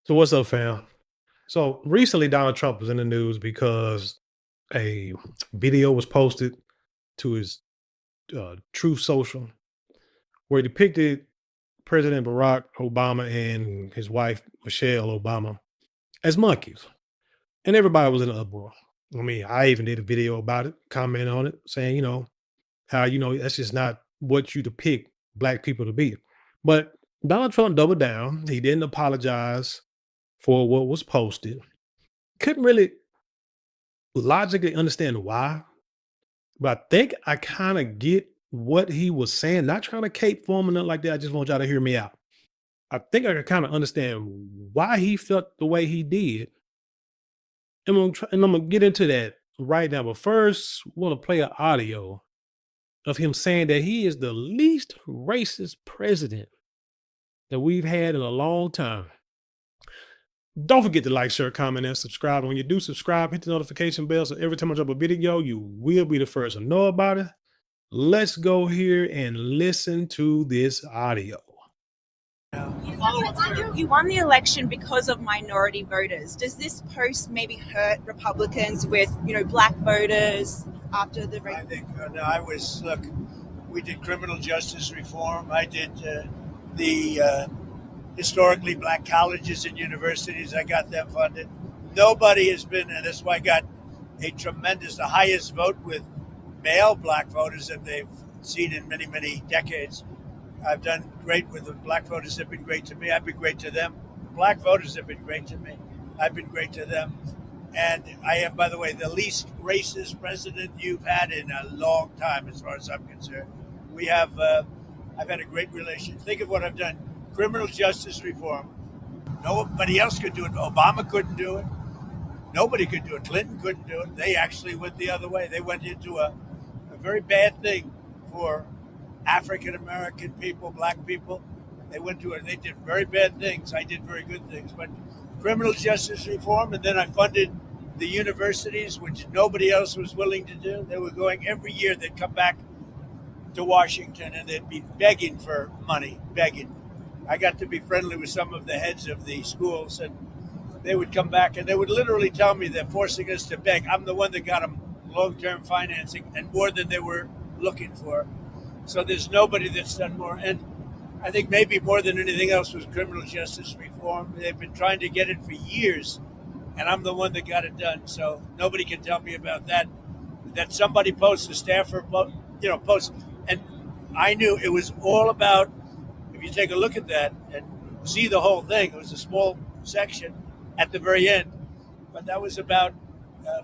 So what's up, fam? So recently, Donald Trump was in the news because a video was posted to his True Social where he depicted President Barack Obama and his wife Michelle Obama as monkeys, and everybody was in an uproar. I mean, I even did a video about it, comment on it, saying how that's just not what you depict black people to be. But Donald Trump doubled down. He didn't apologize for what was posted. Couldn't really logically understand why, but I think I kind of get what he was saying. Not trying to cape for him or nothing like that. I just want y'all to hear me out. I think I can kind of understand why he felt the way he did, and I'm gonna get into that right now. But first, want to play an audio of him saying that he is the least racist president that we've had in a long time. Don't forget to like, share, comment, and subscribe. When you do subscribe, hit the notification bell so every time I drop a video, you will be the first to know about it. Let's go here and listen to this audio. You won the election because of minority voters. Does this post maybe hurt Republicans with, black voters after the I think no, I was look. We did criminal justice reform. I did the historically black colleges and universities. I got them funded. Nobody has been, and that's why I got the highest vote with male black voters that they've seen in many, many decades. I've done great with the black voters. Have been great to me. I've been great to them. Black voters have been great to me. I've been great to them. And I am, by the way, the least racist president you've had in a long time, as far as I'm concerned. We have, I've had a great relation. Think of what I've done. Criminal justice reform. Nobody else could do it. Obama couldn't do it. Nobody could do it. Clinton couldn't do it. They actually went the other way. They went into a very bad thing for African American people, black people. They went to it. They did very bad things. I did very good things. But criminal justice reform, and then I funded the universities, which nobody else was willing to do. They were going every year. They'd come back to Washington and they'd be begging for money, begging. I got to be friendly with some of the heads of the schools, and they would come back and they would literally tell me they're forcing us to beg. I'm the one that got them long-term financing and more than they were looking for. So there's nobody that's done more. And I think maybe more than anything else was criminal justice reform. They've been trying to get it for years, and I'm the one that got it done. So nobody can tell me about that. That somebody posts, a staffer, posts, and I knew it was all about. If you take a look at that and see the whole thing, it was a small section at the very end, but that was about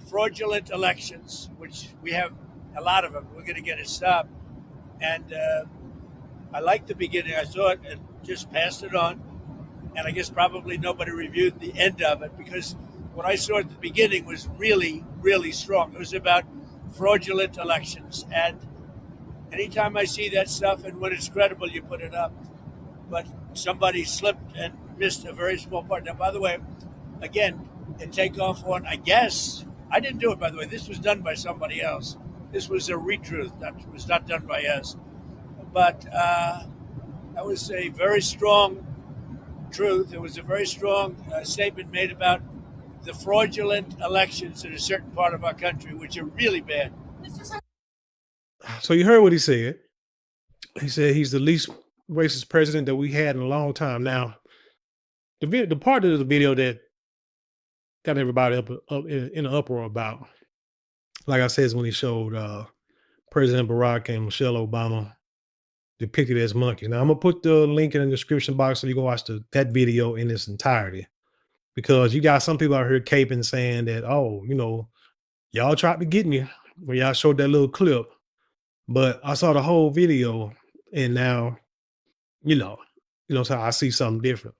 fraudulent elections, which we have a lot of them. We're going to get it stopped. And I liked the beginning. I saw it and just passed it on. And I guess probably nobody reviewed the end of it because what I saw at the beginning was really, really strong. It was about fraudulent elections. And anytime I see that stuff and when it's credible, you put it up. But somebody slipped and missed a very small part. Now, by the way, again, the takeoff one, I guess, I didn't do it, by the way. This was done by somebody else. This was a retruth. That was not done by us. But that was a very strong truth. It was a very strong statement made about the fraudulent elections in a certain part of our country, which are really bad. So you heard what he said. He said he's the least racist president that we had in a long time. Now, the part of the video that got everybody up in an uproar about, like I said, is when he showed President Barack and Michelle Obama depicted as monkeys. Now I'm gonna put the link in the description box so you can watch that video in its entirety. Because you got some people out here caping saying that, oh, y'all tried to get me when y'all showed that little clip. But I saw the whole video and now, so I see something different.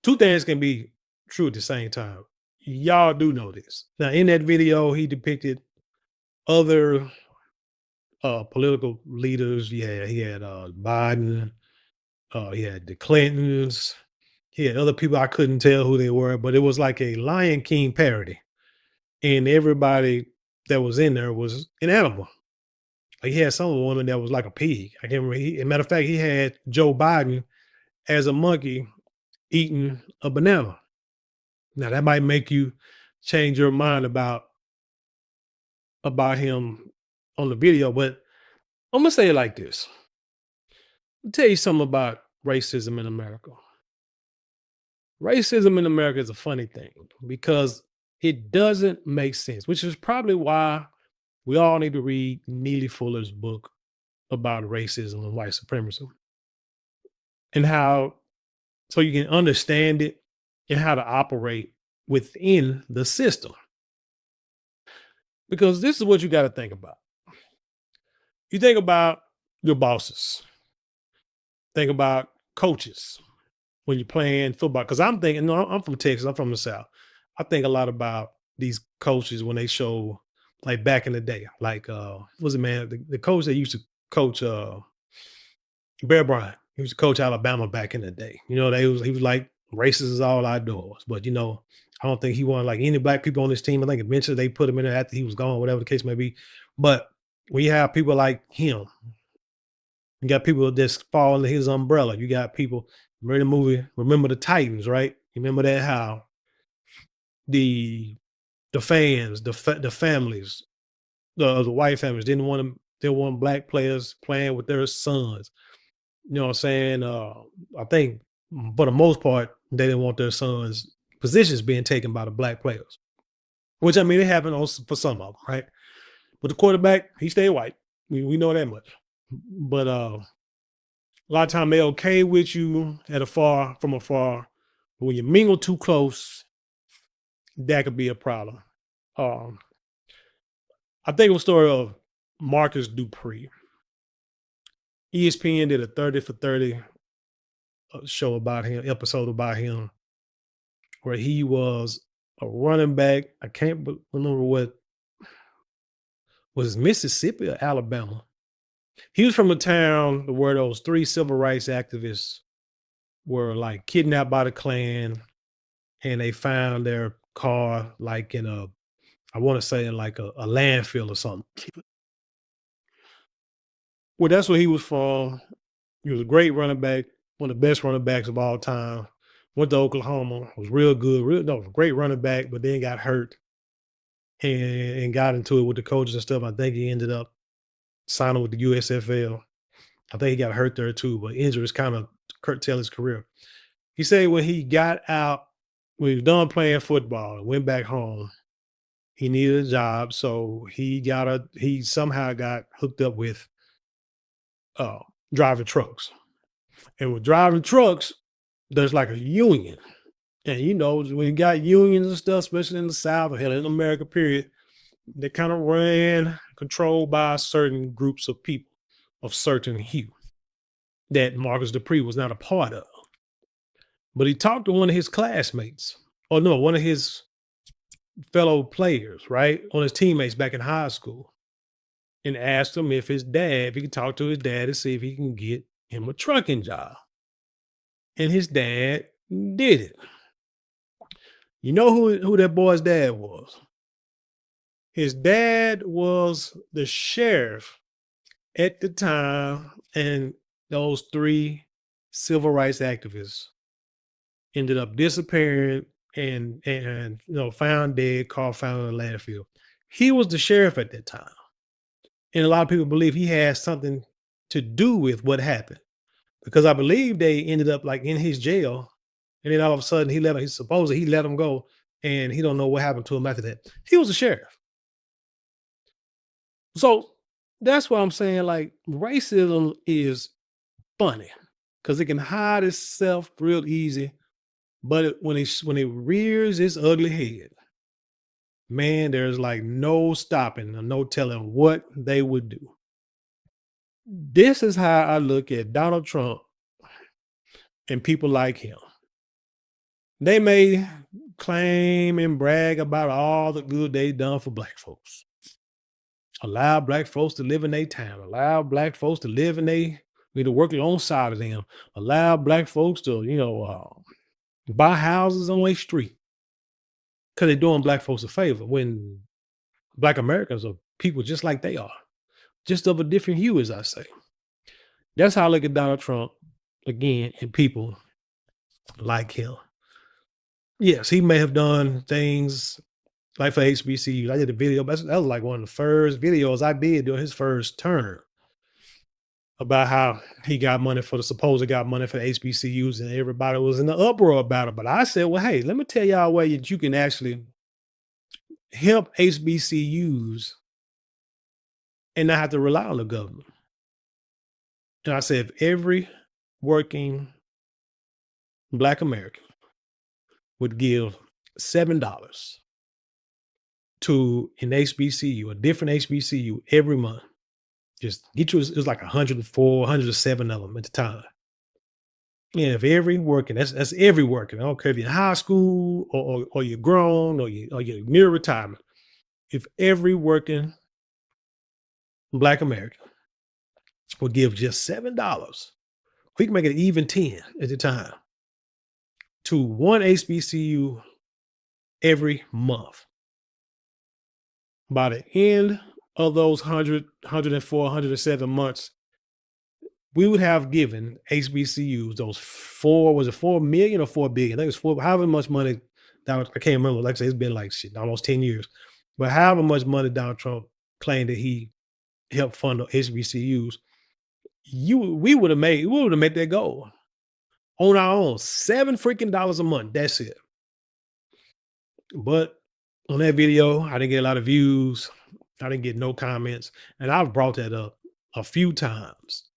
Two things can be true at the same time. Y'all do know this. Now, in that video, he depicted other political leaders. Yeah, he had Biden, he had the Clintons, he had other people I couldn't tell who they were, but it was like a Lion King parody. And everybody that was in there was an animal. Like he had some woman that was like a pig. I can't remember. As a matter of fact, he had Joe Biden as a monkey eating a banana. Now that might make you change your mind about him on the video, but I'm gonna say it like this. I'll tell you something about racism in America. Racism in America is a funny thing because it doesn't make sense, which is probably why we all need to read Neely Fuller's book about racism and white supremacy and how so you can understand it and how to operate within the system. Because this is what you got to think about. You think about your bosses, think about coaches when you're playing football. Because I'm thinking, no, I'm from Texas, I'm from the South. I think a lot about these coaches when they show, like back in the day, like, what was it, man? The coach that used to coach Bear Bryant, he was to coach Alabama back in the day. You know, he was like racist as all outdoors. But, you know, I don't think he wanted like any black people on his team. I think eventually they put him in there after he was gone, whatever the case may be. But when you have people like him, you got people that just fall under his umbrella. You got people, remember the movie, Remember the Titans, right? You remember that how the fans, the families, the white families they want black players playing with their sons. You know what I'm saying? I think for the most part, they didn't want their sons' positions being taken by the black players. Which I mean, it happened also for some of them, right? But the quarterback, he stayed white. We know that much. But a lot of time they're okay with you from afar. But when you mingle too close, that could be a problem. I think it was a story of Marcus Dupree. ESPN did a 30 for 30 show about him, episode about him, where he was a running back. I can't remember what was Mississippi or Alabama. He was from a town where those 3 civil rights activists were like kidnapped by the Klan, and they found their car like in I want to say in like a landfill or something. Well, that's where he was from. He was a great running back, one of the best running backs of all time. Went to Oklahoma, was real good, great running back, but then got hurt and got into it with the coaches and stuff. I think he ended up signing with the USFL. I think he got hurt there too, but injuries kind of curtailed his career. He said when he got out, when he was done playing football and went back home, he needed a job. So he somehow got hooked up with driving trucks. And with driving trucks, there's like a union. And you know, when you got unions and stuff, especially in the South or hell in America, period, they kind of ran controlled by certain groups of people of certain hue that Marcus Dupree was not a part of. But he talked to one of his classmates, or no, one of his fellow players, right? On his teammates back in high school, and asked him if he could talk to his dad to see if he can get him a trucking job. And his dad did it. You know who that boy's dad was? His dad was the sheriff at the time, and those 3 civil rights activists ended up disappearing and found dead, car found in a landfill. He was the sheriff at that time. And a lot of people believe he has something to do with what happened. Because I believe they ended up like in his jail. And then all of a sudden he let him go. And he don't know what happened to him after that. He was a sheriff. So that's why I'm saying like racism is funny. Because it can hide itself real easy. But when it rears its ugly head, man, there's like no stopping or no telling what they would do. This is how I look at Donald Trump and people like him. They may claim and brag about all the good they done for black folks. Allow black folks to live in their town. Allow black folks to live in to work alongside of them. Allow black folks to, buy houses on their street. Because they're doing black folks a favor when black Americans are people just like they are. Just of a different hue, as I say. That's how I look at Donald Trump again and people like him. Yes, he may have done things like for HBCUs. I did a video. That was like one of the first videos I did during his first term about how he got money for the supposed got money for the HBCUs, and everybody was in the uproar about it. But I said, well, hey, let me tell y'all a way that you can actually help HBCUs and not have to rely on the government. And I said, if every working Black American would give $7 to an HBCU, a different HBCU every month, just get you, it was like 104, 107 of them at the time. Yeah, if every working, that's every working. I don't care if you're in high school or you're grown or you're near retirement. If every working Black American would give just $7, we can make it even 10 at the time to one HBCU every month. By the end of those 100, 104, 107 months, we would have given HBCUs those was it 4 million or 4 billion? I think it was however much money I can't remember. Like I say, it's been like shit, almost 10 years. But however much money Donald Trump claimed that he helped fund the HBCUs, we would have made that goal on our own. $7 freaking dollars a month. That's it. But on that video, I didn't get a lot of views. I didn't get no comments. And I've brought that up a few times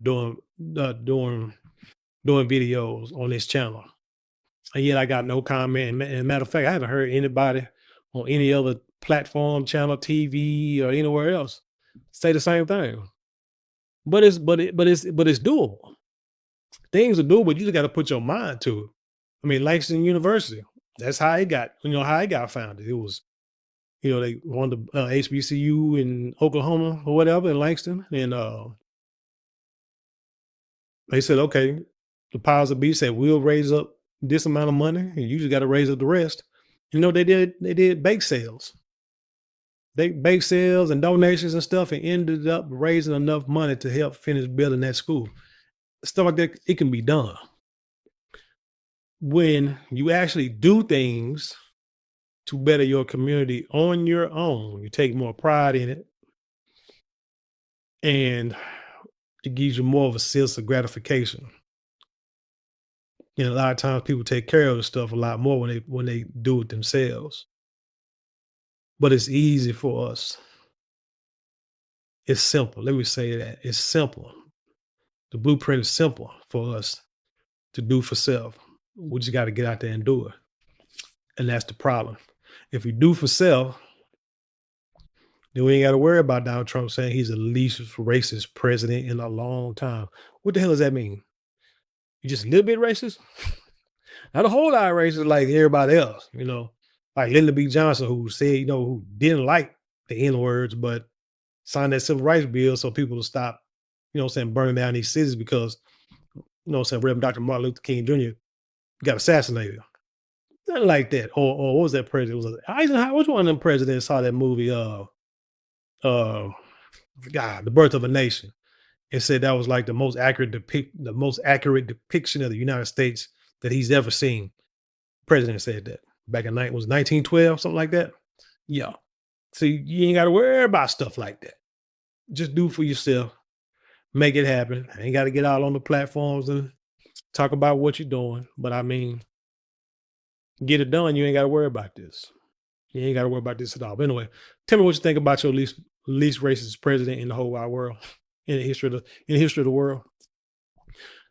doing videos on this channel. And yet I got no comment. And matter of fact, I haven't heard anybody on any other platform, channel, TV, or anywhere else say the same thing. But it's doable. Things are doable, but you just got to put your mind to it. I mean, Langston University, that's how it got, how it got founded. It was, they wanted the HBCU in Oklahoma or whatever in Langston. And they said, okay, the powers of be said, we'll raise up this amount of money and you just got to raise up the rest. They did bake sales. They bake sales and donations and stuff and ended up raising enough money to help finish building that school. Stuff like that, it can be done. When you actually do things to better your community on your own, you take more pride in it. And it gives you more of a sense of gratification. A lot of times people take care of the stuff a lot more when they do it themselves. But it's easy for us. It's simple. Let me say that. It's simple. The blueprint is simple for us to do for self. We just got to get out there and do it. And that's the problem. If we do for self, then we ain't got to worry about Donald Trump saying he's the least racist president in a long time. What the hell does that mean? You just a little bit racist? Not a whole lot of racist like everybody else, like Lyndon B. Johnson, who said, who didn't like the N-words, but signed that civil rights bill so people will stop, burning down these cities because, Reverend Dr. Martin Luther King Jr. got assassinated. Nothing like that. Or what was that president? Was it Eisenhower? Which one of them presidents saw that movie? The Birth of a Nation. It said that was like the most accurate depiction of the United States that he's ever seen. The president said that back in 1912, something like that. Yeah. So you ain't got to worry about stuff like that. Just do for yourself. Make it happen. I ain't got to get out on the platforms and talk about what you're doing. But I mean, get it done. You ain't got to worry about this. You ain't got to worry about this at all. But anyway, tell me what you think about your least racist president in the whole wide world, in the history of the world.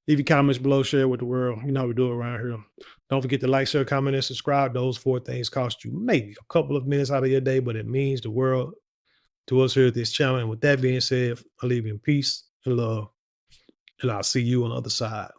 Leave your comments below, share with the world. You know how we do it around here. Don't forget to like, share, comment, and subscribe. Those 4 things cost you maybe a couple of minutes out of your day, but it means the world to us here at this channel. And with that being said, I leave you in peace and love, and I'll see you on the other side.